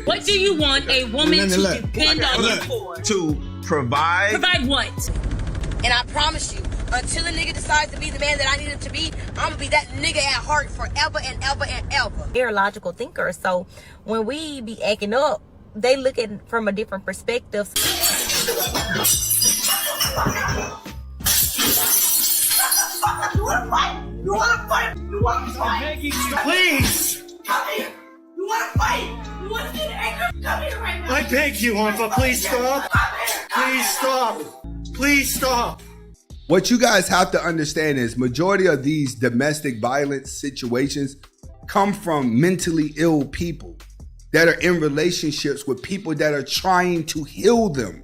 What do you want a woman to depend on you for? To provide. Provide what? And I promise you, until a nigga decides to be the man that I need him to be, I'm gonna be that nigga at heart forever and ever and ever. They're a logical thinker, so when we be acting up, they look at it from a different perspective. You wanna fight? You wanna fight? You wanna fight? Please! Come here! You wanna fight? You wanna get angry? Come here right now! I beg you, Alpha, please stop! Please stop! Please stop! What you guys have to understand is majority of these domestic violence situations come from mentally ill people that are in relationships with people that are trying to heal them.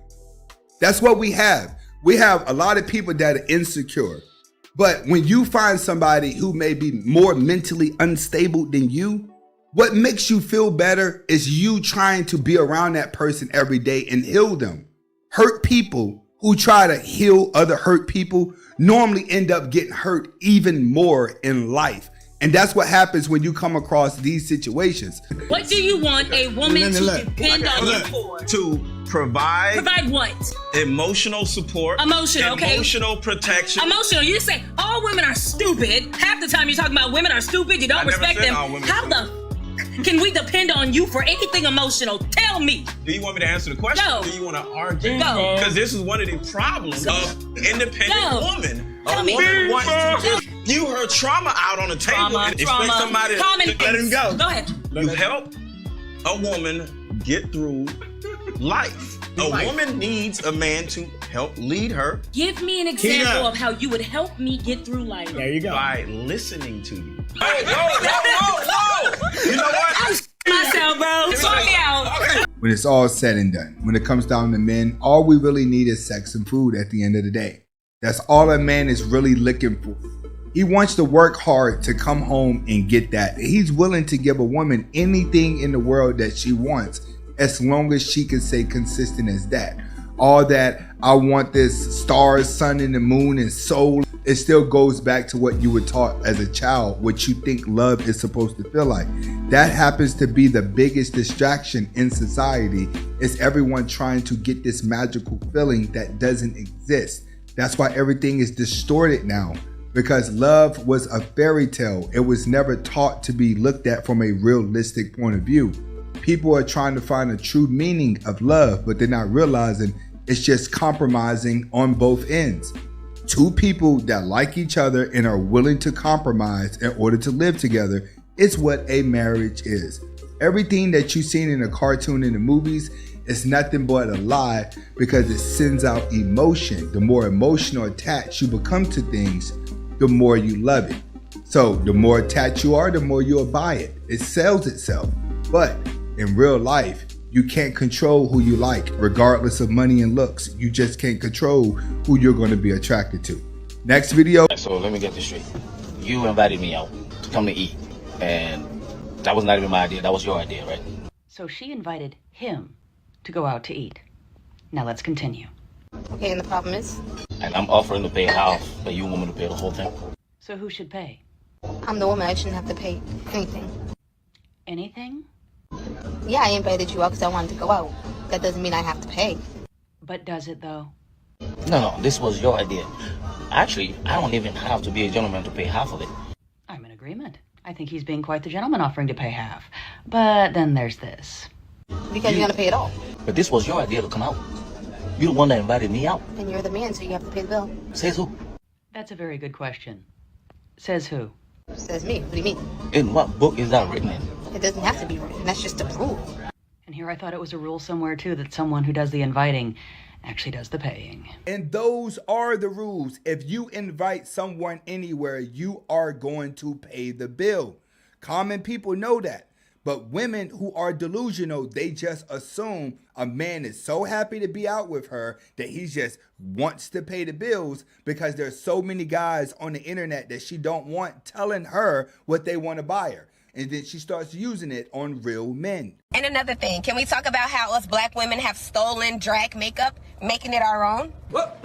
That's what we have. We have a lot of people that are insecure. But when you find somebody who may be more mentally unstable than you, what makes you feel better is you trying to be around that person every day and heal them. Hurt people who try to heal other hurt people normally end up getting hurt even more in life. And that's what happens when you come across these situations. What do you want a woman to depend on you for? To provide. Provide what? Emotional support. Emotional, okay. Emotional protection. Emotional. You say all women are stupid. Half the time you're talking about women are stupid. You don't respect them. How the can we depend on you for anything emotional? Tell me. Do you want me to answer the question? No. Or do you want to argue? No. Because this is one of the problems of independent woman. Tell A me. woman wants to you her trauma out on the table and expect somebody to let him go. Go ahead. You help a woman get through life. A woman needs a man to help lead her. Give me an example of how you would help me get through life. There you go. By listening to you. Whoa. You know what? Myself, bro. Sort me out. Okay. When it's all said and done, when it comes down to men, all we really need is sex and food at the end of the day. That's all a man is really looking for. He wants to work hard to come home and get that. He's willing to give a woman anything in the world that she wants, as long as she can stay consistent as that. All that, I want this stars, sun, and the moon, and soul, it still goes back to what you were taught as a child, what you think love is supposed to feel like. That happens to be the biggest distraction in society, is everyone trying to get this magical feeling that doesn't exist. That's why everything is distorted now, because love was a fairy tale. It was never taught to be looked at from a realistic point of view. People are trying to find a true meaning of love, but they're not realizing it's just compromising on both ends. Two people that like each other and are willing to compromise in order to live together is what a marriage is. Everything that you've seen in a cartoon and the movies is nothing but a lie, because it sends out emotion. The more emotional attached you become to things, the more you love it. So the more attached you are, the more you'll buy it. It sells itself. But in real life, you can't control who you like, regardless of money and looks. You just can't control who you're going to be attracted to. Next video. So let me get this straight. You invited me out to come to eat, and that was not even my idea. That was your idea, right? So she invited him to go out to eat. Now let's continue. Okay, and the problem is? And I'm offering to pay half, but you want me to pay the whole thing? So who should pay? I'm the woman. I shouldn't have to pay anything. Anything? Yeah, I invited you out because I wanted to go out. That doesn't mean I have to pay. But does it, though? No, this was your idea. Actually, I don't even have to be a gentleman to pay half of it. I'm in agreement. I think he's being quite the gentleman, offering to pay half. But then there's this. Because you're going to pay it all. But this was your idea to come out. You're the one that invited me out. And you're the man, so you have to pay the bill. Says who? That's a very good question. Says who? Says me. What do you mean? In what book is that written in? It doesn't have to be written. That's just a rule. And here I thought it was a rule somewhere, too, that someone who does the inviting actually does the paying. And those are the rules. If you invite someone anywhere, you are going to pay the bill. Common people know that. But women who are delusional, they just assume a man is so happy to be out with her that he just wants to pay the bills, because there's so many guys on the internet that she don't want telling her what they want to buy her. And then she starts using it on real men. And another thing, can we talk about how us black women have stolen drag makeup, making it our own? What?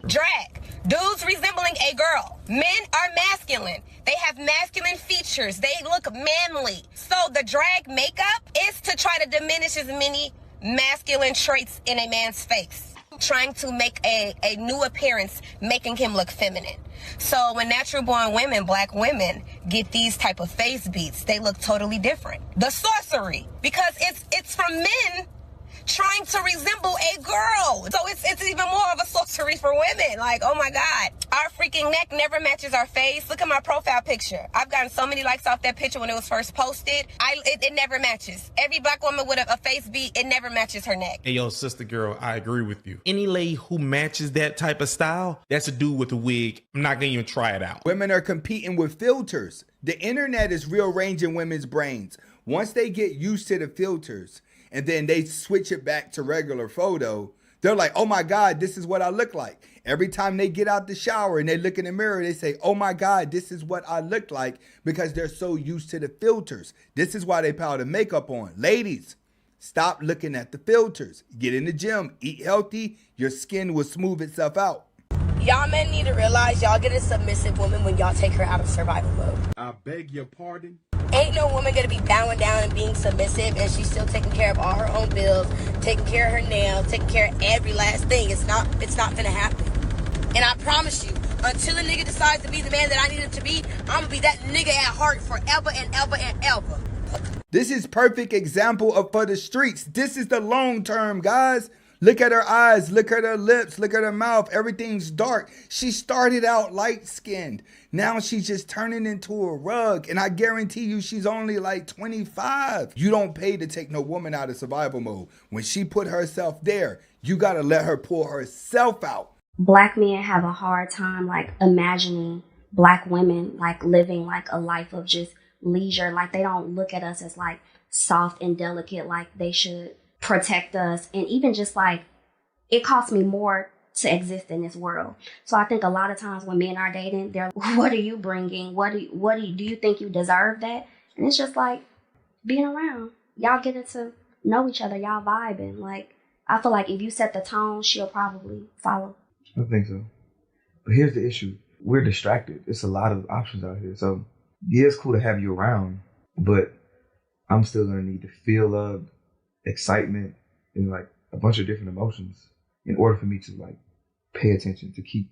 Drag. Dudes resembling a girl, Men are masculine. They have masculine features. They look manly. So the drag makeup is to try to diminish as many masculine traits in a man's face, trying to make a new appearance, making him look feminine. So when natural born women, black women, get these type of face beats, they look totally different. The sorcery, because it's from men trying to resemble a girl. So it's even more of a sorcery for women. Like, oh my God, our freaking neck never matches our face. Look at my profile picture. I've gotten so many likes off that picture when it was first posted. It never matches. Every black woman with a face beat, it never matches her neck. Hey, yo, sister girl, I agree with you. Any lady who matches that type of style, that's a dude with a wig. I'm not gonna even try it out. Women are competing with filters. The internet is rearranging women's brains. Once they get used to the filters, and then they switch it back to regular photo, they're like, oh my God, this is what I look like. Every time they get out the shower and they look in the mirror, they say, oh my God, this is what I look like, because they're so used to the filters. This is why they powder makeup on. Ladies, stop looking at the filters. Get in the gym, eat healthy, your skin will smooth itself out. Y'all men need to realize y'all get a submissive woman when y'all take her out of survival mode. I beg your pardon? Ain't no woman gonna be bowing down and being submissive and she's still taking care of all her own bills, taking care of her nails, taking care of every last thing. It's not gonna happen. And I promise you, until a nigga decides to be the man that I need him to be, I'm gonna be that nigga at heart forever and ever and ever. This is perfect example of for the streets. This is the long term, guys. Look at her eyes, look at her lips, look at her mouth. Everything's dark. She started out light skinned. Now she's just turning into a rug. And I guarantee you she's only like 25. You don't pay to take no woman out of survival mode. When she put herself there, you got to let her pull herself out. Black men have a hard time like imagining black women like living like a life of just leisure. Like they don't look at us as like soft and delicate like they should. Protect us, and even just like it costs me more to exist in this world. So I think a lot of times when men are dating, they're like, what are you bringing? Do you think you deserve that? And it's just like being around. Y'all getting to know each other, y'all vibing. Like I feel like if you set the tone, she'll probably follow. I think so. But here's the issue. We're distracted. It's a lot of options out here. So yeah, it's cool to have you around, but I'm still gonna need to feel loved, excitement, and like a bunch of different emotions in order for me to like pay attention, to keep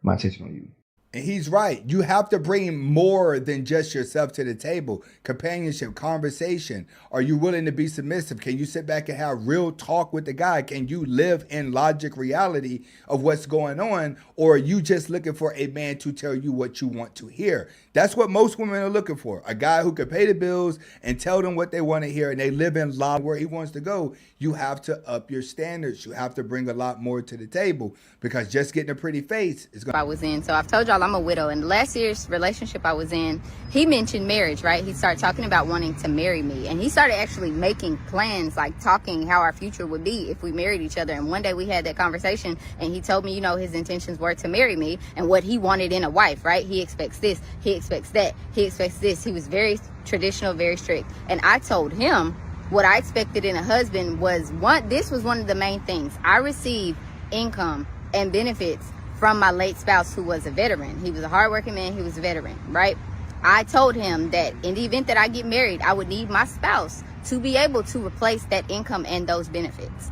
my attention on you. And he's right. You have to bring more than just yourself to the table. Companionship, conversation. Are you willing to be submissive? Can you sit back and have real talk with the guy? Can you live in logic reality of what's going on? Or are you just looking for a man to tell you what you want to hear? That's what most women are looking for. A guy who can pay the bills and tell them what they want to hear, and they live in line where he wants to go. You have to up your standards. You have to bring a lot more to the table, because just getting a pretty face is going to... I was in. So I've told y'all I'm a widow. And last year's relationship I was in, he mentioned marriage, right? He started talking about wanting to marry me. And he started actually making plans, like talking how our future would be if we married each other. And one day we had that conversation and he told me, you know, his intentions were to marry me and what he wanted in a wife, right? He expects this, he expects that, he expects this. He was very traditional, very strict. And I told him what I expected in a husband was this was one of the main things. I received income and benefits from my late spouse, who was a veteran. He was a hardworking man. He was a veteran, right? I told him that in the event that I get married, I would need my spouse to be able to replace that income and those benefits.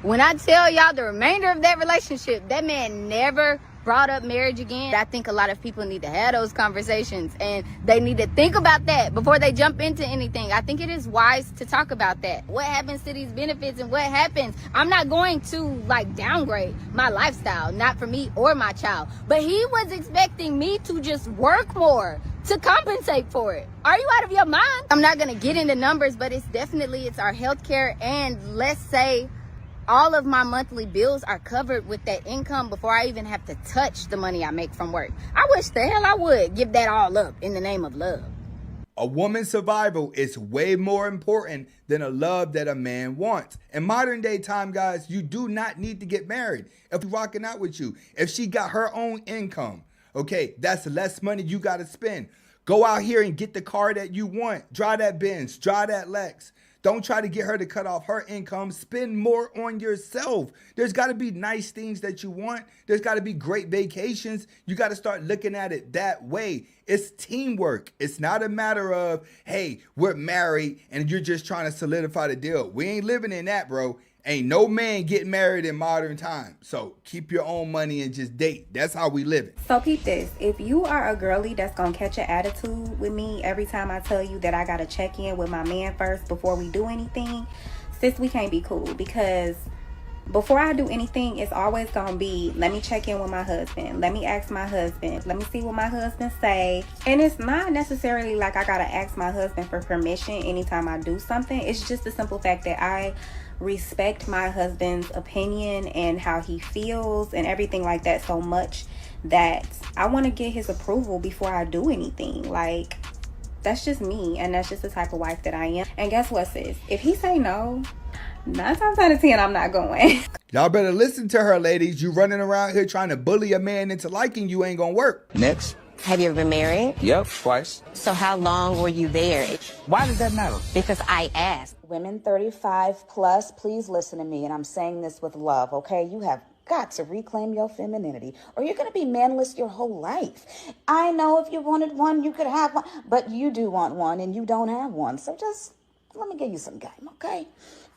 When I tell y'all the remainder of that relationship, that man never brought up marriage again. I think a lot of people need to have those conversations, and they need to think about that before they jump into anything. I think it is wise to talk about that. What happens to these benefits and what happens? I'm not going to like downgrade my lifestyle, not for me or my child, but he was expecting me to just work more to compensate for it. Are you out of your mind? I'm not going to get into numbers, but it's our healthcare, and let's say all of my monthly bills are covered with that income before I even have to touch the money I make from work. I wish the hell I would give that all up in the name of love. A woman's survival is way more important than a love that a man wants. In modern day time, guys, you do not need to get married. If she's rocking out with you, if she got her own income, okay, that's less money you got to spend. Go out here and get the car that you want. Drive that Benz, drive that Lex. Don't try to get her to cut off her income. Spend more on yourself. There's got to be nice things that you want. There's got to be great vacations. You got to start looking at it that way. It's teamwork. It's not a matter of, hey, we're married and you're just trying to solidify the deal. We ain't living in that, bro. Ain't no man getting married in modern times. So keep your own money and just date. That's how we live it. So peep this. If you are a girly that's going to catch an attitude with me every time I tell you that I got to check in with my man first before we do anything, sis, we can't be cool. Because before I do anything, it's always going to be, let me check in with my husband. Let me ask my husband. Let me see what my husband say. And it's not necessarily like I got to ask my husband for permission anytime I do something. It's just the simple fact that I respect my husband's opinion and how he feels and everything like that so much that I want to get his approval before I do anything. Like, that's just me, and that's just the type of wife that I am. And guess what, sis? If he say no, 9 times out of 10, I'm not going. Y'all better listen to her, ladies. You running around here trying to bully a man into liking you ain't gonna work. Next. Have you ever been married? Yep, twice. So how long were you there? Why does that matter? Because I asked. Women 35 plus, please listen to me, and I'm saying this with love, okay? You have got to reclaim your femininity, or you're going to be manless your whole life. I know if you wanted one, you could have one, but you do want one, and you don't have one. So just let me give you some game, okay?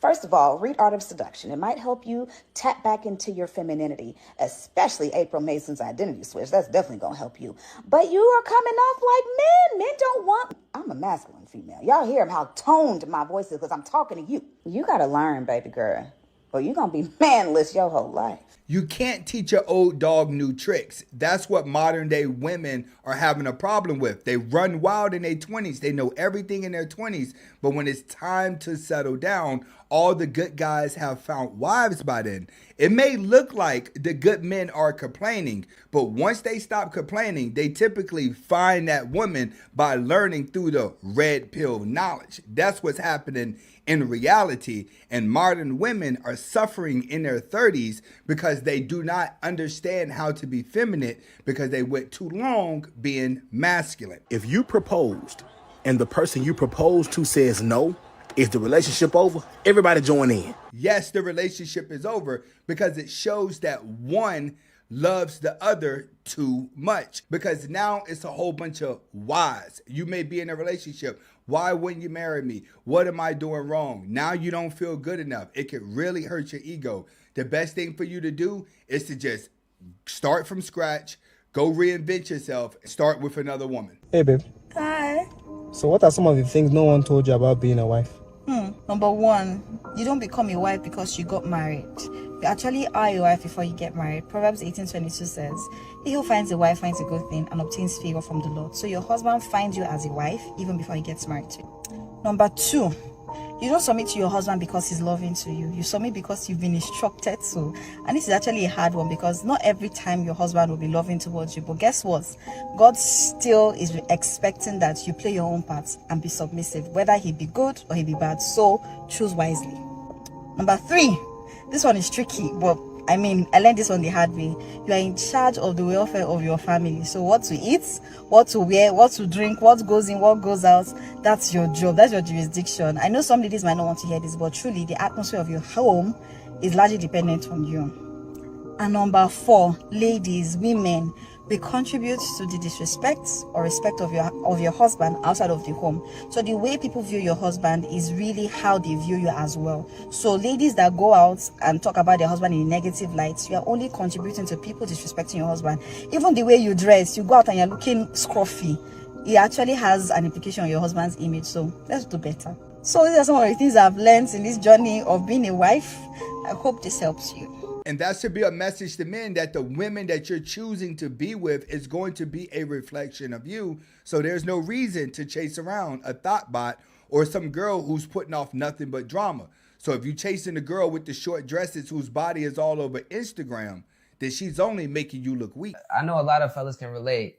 First of all, read Art of Seduction. It might help you tap back into your femininity, especially April Mason's identity switch. That's definitely going to help you. But you are coming off like men. Men don't want... I'm a masculine female. Y'all hear how toned my voice is because I'm talking to you. You got to learn, baby girl, or you're going to be manless your whole life. You can't teach an old dog new tricks. That's what modern day women are having a problem with. They run wild in their 20s. They know everything in their 20s. But when it's time to settle down, all the good guys have found wives by then. It may look like the good men are complaining, but once they stop complaining, they typically find that woman by learning through the red pill knowledge. That's what's happening in reality. And modern women are suffering in their 30s because they do not understand how to be feminine because they went too long being masculine. If you proposed and the person you proposed to says no, is the relationship over? Everybody join in. Yes, the relationship is over because it shows that one loves the other too much. Because now it's a whole bunch of whys. You may be in a relationship. Why wouldn't you marry me? What am I doing wrong? Now you don't feel good enough. It could really hurt your ego. The best thing for you to do is to just start from scratch, go reinvent yourself, and start with another woman. Hey, babe. Hi. So what are some of the things no one told you about being a wife? Number one, you don't become a wife because you got married. You actually are a wife before you get married. Proverbs 18:22 says, he who finds a wife finds a good thing and obtains favor from the Lord. So your husband finds you as a wife even before he gets married to you. Number two, you don't submit to your husband because he's loving to you. You submit because you've been instructed to. And this is actually a hard one because not every time your husband will be loving towards you. But guess what? God still is expecting that you play your own part and be submissive, whether he be good or he be bad. So choose wisely. Number three, this one is tricky, but I learned this on the hard way. You are in charge of the welfare of your family. So what to eat, what to wear, what to drink, what goes in, what goes out, that's your job, that's your jurisdiction. I know some ladies might not want to hear this, but truly the atmosphere of your home is largely dependent on you. And number four, ladies, women, we contribute to the disrespect or respect of your husband outside of the home. So the way people view your husband is really how they view you as well. So ladies that go out and talk about their husband in a negative light, you are only contributing to people disrespecting your husband. Even the way you dress, you go out and you're looking scruffy. It actually has an implication on your husband's image. So let's do better. So these are some of the things I've learned in this journey of being a wife. I hope this helps you. And that should be a message to men that the women that you're choosing to be with is going to be a reflection of you. So there's no reason to chase around a thought bot or some girl who's putting off nothing but drama. So if you're chasing a girl with the short dresses whose body is all over Instagram, then she's only making you look weak. I know a lot of fellas can relate.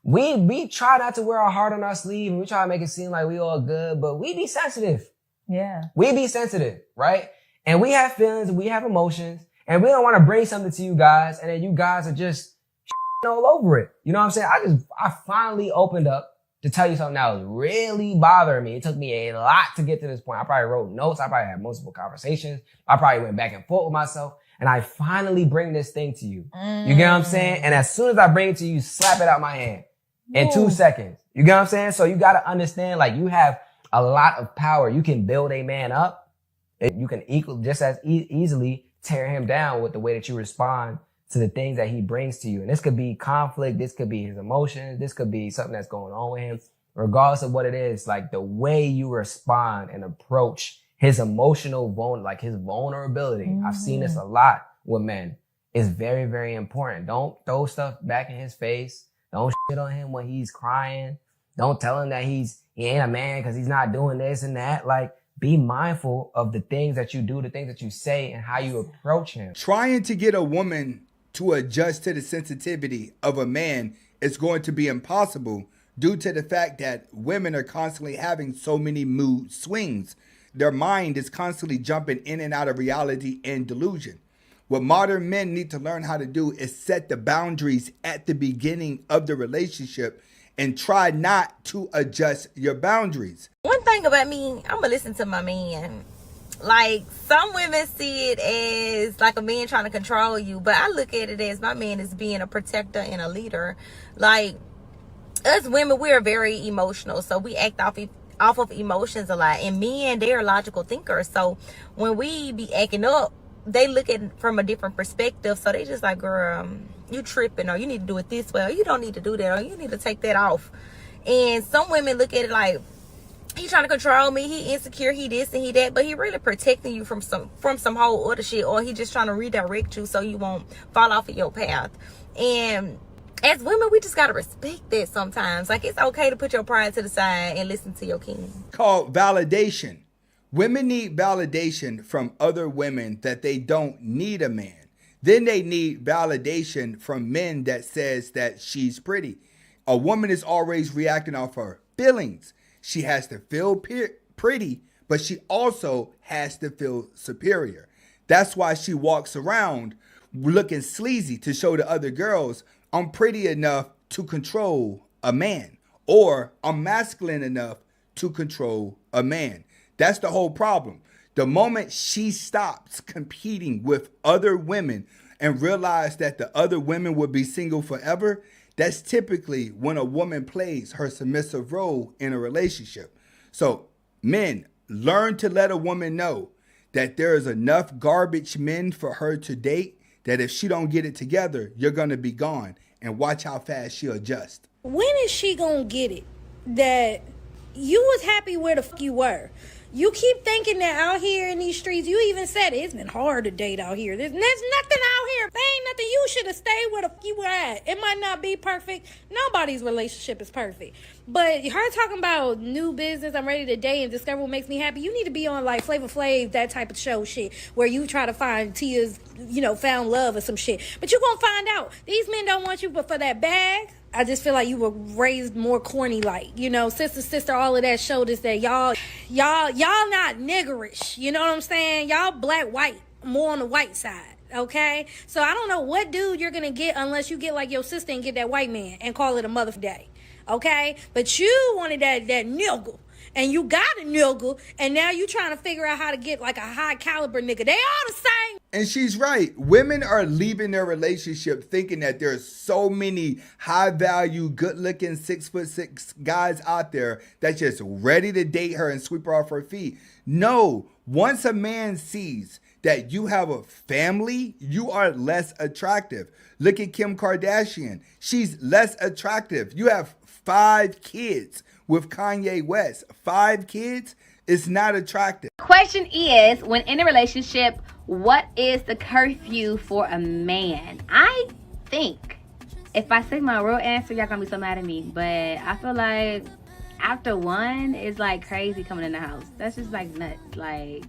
We try not to wear our heart on our sleeve and we try to make it seem like we all good, but we be sensitive. Yeah. We be sensitive, right? And we have feelings, we have emotions. And we don't want to bring something to you guys, and then you guys are just all over it. You know what I'm saying? I finally opened up to tell you something that was really bothering me. It took me a lot to get to this point. I probably wrote notes. I probably had multiple conversations. I probably went back and forth with myself. And I finally bring this thing to you. You get what I'm saying? And as soon as I bring it to you, slap it out my hand in 2 seconds. You get what I'm saying? So you got to understand, like, you have a lot of power. You can build a man up. You can just as easily tear him down with the way that you respond to the things that he brings to you. And this could be conflict. This could be his emotions. This could be something that's going on with him. Regardless of what it is, like, the way you respond and approach his emotional his vulnerability. I've seen this a lot with men. It's very, very important. Don't throw stuff back in his face. Don't shit on him when he's crying. Don't tell him that he ain't a man because he's not doing this and that. Like, be mindful of the things that you do, the things that you say, and how you approach him. Trying to get a woman to adjust to the sensitivity of a man is going to be impossible due to the fact that women are constantly having so many mood swings. Their mind is constantly jumping in and out of reality and delusion. What modern men need to learn how to do is set the boundaries at the beginning of the relationship and try not to adjust your boundaries. One thing about me, I'm gonna listen to my man. Like, some women see it as like a man trying to control you, but I look at it as my man is being a protector and a leader. Like, us women, we are very emotional, so we act off of emotions a lot. And men, they're logical thinkers, so when we be acting up, they look at it from a different perspective. So they just like, girl, you tripping, or you need to do it this way, or you don't need to do that, or you need to take that off. And some women look at it like, he trying to control me, he insecure, he this and he that, but he really protecting you from some whole other shit, or he just trying to redirect you so you won't fall off of your path. And as women, we just gotta respect that sometimes. Like, it's okay to put your pride to the side and listen to your king. Called validation. Women need validation from other women that they don't need a man. Then they need validation from men that says that she's pretty. A woman is always reacting off her feelings. She has to feel pretty, but she also has to feel superior. That's why she walks around looking sleazy to show the other girls, I'm pretty enough to control a man, or I'm masculine enough to control a man. That's the whole problem. The moment she stops competing with other women and realizes that the other women will be single forever, that's typically when a woman plays her submissive role in a relationship. So, men, learn to let a woman know that there is enough garbage men for her to date, that if she don't get it together, you're going to be gone. And watch how fast she'll adjust. When is she going to get it that you was happy where the fuck you were? You keep thinking that out here in these streets, you even said it's been hard to date out here. There's nothing out here. There ain't nothing. You should have stayed where the fuck you were at. It might not be perfect. Nobody's relationship is perfect. But her talking about new business, I'm ready to date and discover what makes me happy. You need to be on like Flavor Flav, that type of show shit, where you try to find Tia's, found love or some shit. But you gonna find out. These men don't want you but for that bag. I just feel like you were raised more corny, like, sister, all of that showed us that y'all not niggerish. You know what I'm saying? Y'all black, white, more on the white side. Okay? So I don't know what dude you're gonna get unless you get like your sister and get that white man and call it a mother day. Okay? But you wanted that nigga. And you got a nigga, and now you trying to figure out how to get like a high caliber nigga. They all the same. And she's right. Women are leaving their relationship thinking that there's so many high value, good looking 6'6" guys out there that's just ready to date her and sweep her off her feet. No, once a man sees that you have a family, you are less attractive. Look at Kim Kardashian. She's less attractive. You have 5 kids with Kanye West. 5 kids is not attractive. Question is, when in a relationship, what is the curfew for a man? I think if I say my real answer, y'all gonna be so mad at me, but I feel like after 1 is like crazy coming in the house. That's just like nuts. Like,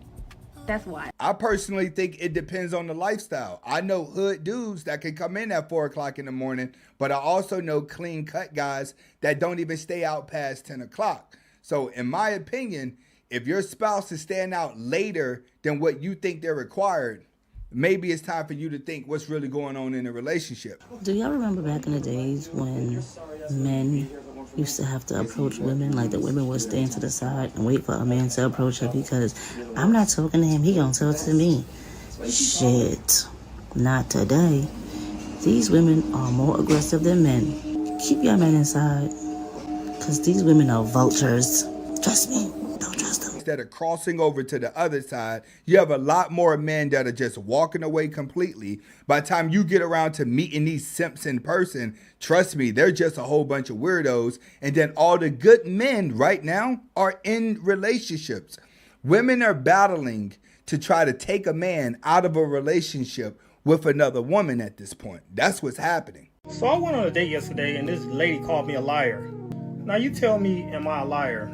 that's why. I personally think it depends on the lifestyle. I know hood dudes that can come in at 4 o'clock in the morning, but I also know clean cut guys that don't even stay out past 10 o'clock. So in my opinion, if your spouse is staying out later than what you think they're required, maybe it's time for you to think what's really going on in a relationship. Do y'all remember back in the days when men used to have to approach women, like the women would stand to the side and wait for a man to approach her because I'm not talking to him, he gonna talk to me. Shit, not today. These women are more aggressive than men. Keep your men inside, because these women are vultures. Trust me, don't trust them. Instead of crossing over to the other side, you have a lot more men that are just walking away completely. By the time you get around to meeting these simps in person, trust me, they're just a whole bunch of weirdos. And then all the good men right now are in relationships. Women are battling to try to take a man out of a relationship with another woman at this point. That's what's happening. So I went on a date yesterday and this lady called me a liar. Now you tell me, am I a liar?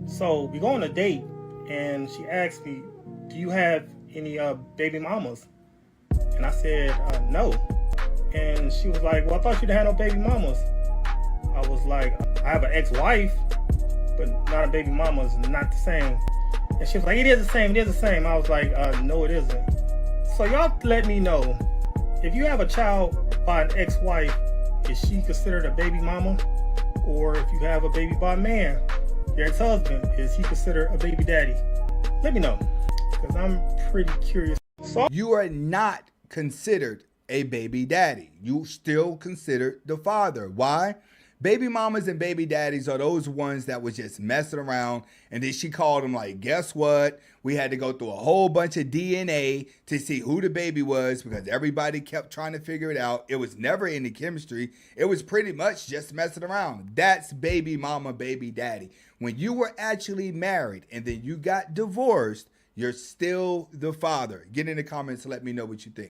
So we go on a date and she asked me, do you have any baby mamas? And I said, no. And she was like, well, I thought you didn't have no baby mamas. I was like, I have an ex-wife, but not a baby mama. It's not the same. And she was like, it is the same, it is the same. I was like, no, it isn't. So y'all let me know, if you have a child by an ex-wife, is she considered a baby mama? Or if you have a baby by a man, your ex-husband, is he considered a baby daddy? Let me know, because I'm pretty curious. So you are not considered a baby daddy. You still considered the father. Why? Baby mamas and baby daddies are those ones that was just messing around, and then she called them like, guess what? We had to go through a whole bunch of DNA to see who the baby was because everybody kept trying to figure it out. It was never any chemistry. It was pretty much just messing around. That's baby mama, baby daddy. When you were actually married and then you got divorced, you're still the father. Get in the comments and let me know what you think.